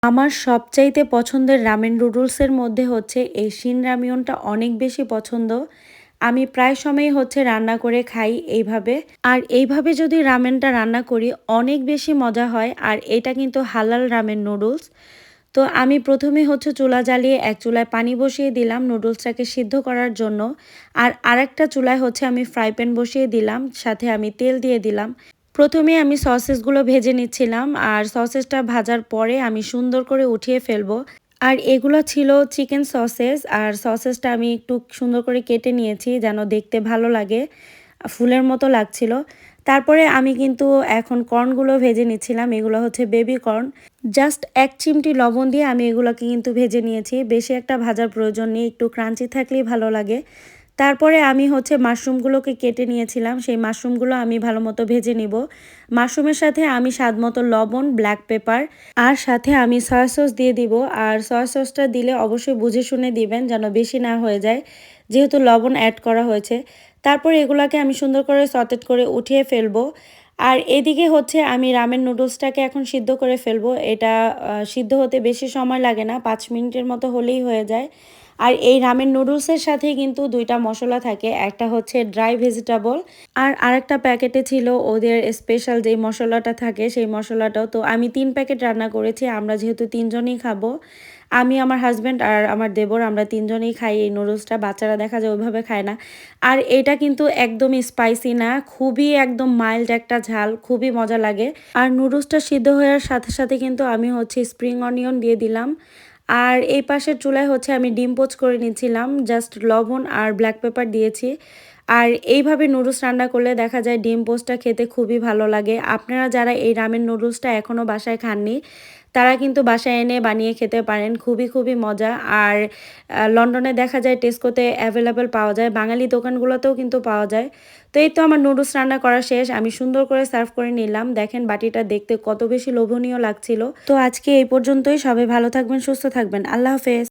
আমার সবচাইতে পছন্দের রামেন নুডলসের মধ্যে হচ্ছে এই শিন রামিয়নটা অনেক বেশি পছন্দ। আমি প্রায় সময়ই হচ্ছে রান্না করে খাই এইভাবে। আর এইভাবে যদি রামেনটা রান্না করি অনেক বেশি মজা হয়। আর এটা কিন্তু হালাল রামেন নুডলস। তো আমি প্রথমে হচ্ছে চুলা জ্বালিয়ে এক চুলায় পানি বসিয়ে দিলাম নুডলসটাকে সিদ্ধ করার জন্য। আর আরেকটা চুলায় হচ্ছে আমি ফ্রাই প্যান বসিয়ে দিলাম, সাথে আমি তেল দিয়ে দিলাম। প্রথমে আমি সসেসগুলো ভেজে নিচ্ছিলাম, আর সসেসটা ভাজার পরে আমি সুন্দর করে উঠিয়ে ফেলবো। আর এগুলো ছিল চিকেন সসেস, আর সসেসটা আমি একটু সুন্দর করে কেটে নিয়েছি যেন দেখতে ভালো লাগে, ফুলের মতো লাগছিল। তারপরে আমি কিন্তু এখন কর্নগুলো ভেজে নিচ্ছিলাম, এগুলো হচ্ছে বেবি কর্ন। জাস্ট ১ চিমটি লবণ দিয়ে আমি এগুলোকে কিন্তু ভেজে নিয়েছি, বেশি একটা ভাজার প্রয়োজন নেই, একটু ক্রাঞ্চি থাকলেই ভালো লাগে। তারপরে আমি হচ্ছে মাশরুমগুলোকে কেটে নিয়েছিলাম, সেই মাশরুমগুলো আমি ভালো মতো ভেজে নিব। মাশরুমের সাথে আমি স্বাদ মতো লবণ, ব্ল্যাক পেপার আর সাথে আমি সয়া সস দিয়ে দিব। আর সয়া সসটা দিলে অবশ্যই বুঝে শুনে দিবেন যেন বেশি না হয়ে যায়, যেহেতু লবণ অ্যাড করা হয়েছে। তারপর এগুলাকে আমি সুন্দর করে সটেট করে উঠিয়ে ফেলবো। আর এদিকে হচ্ছে আমি রামেন নুডলসটাকে এখন সিদ্ধ করে ফেলবো। এটা সিদ্ধ হতে বেশি সময় লাগে না, ৫ মিনিটের মতো হলেই হয়ে যায়। আর এই রামেন নুডলসের সাথে কিন্তু ২টা মশলা থাকে, একটা হচ্ছে ড্রাই ভেজিটেবল আর আরেকটা প্যাকেটে ছিল ওদের স্পেশাল যেই মশলাটা থাকে সেই মশলাটাও। তো আমি ৩ প্যাকেট রান্না করেছি, আমরা যেহেতু ৩ জনই খাবো, আমি, আমার হাজব্যান্ড আর আমার দেবর, আমরা ৩ জনেই খাই এই নুডলসটা। বাচ্চারা দেখা যায় ওইভাবে খায় না। আর এটা কিন্তু একদমই স্পাইসি না, খুবই একদম মাইল্ড একটা ঝাল, খুবই মজা লাগে। আর নুডলসটা সিদ্ধ হওয়ার সাথে সাথে কিন্তু আমি হচ্ছে স্প্রিং অনিয়ন দিয়ে দিলাম। আর এই পাশের চুলায় হচ্ছে আমি ডিম পোচ করে নিচ্ছিলাম, জাস্ট লবণ আর ব্ল্যাক পেপার দিয়েছি। আর এইভাবে নুডলস রান্না করলে দেখা যায় ডিম পোচটা খেতে খুবই ভালো লাগে। আপনারা যারা এই রামেন নুডলসটা এখনও বাসায় খাননি, তারা কিন্তু বাসায় এনে বানিয়ে খেতে পারেন, খুবই খুবই মজা। আর লন্ডনে দেখা যায় টেস্কোতে অ্যাভেলেবেল পাওয়া যায়, বাঙালি দোকানগুলোতেও কিন্তু পাওয়া যায়। তো এই তো আমার নুডলস রান্না করা শেষ, আমি সুন্দর করে সার্ভ করে নিলাম। দেখেন বাটিটা দেখতে কত বেশি লোভনীয় লাগছিল। তো আজকে এই পর্যন্তই, সবাই ভালো থাকবেন, সুস্থ থাকবেন, আল্লাহ হাফেজ।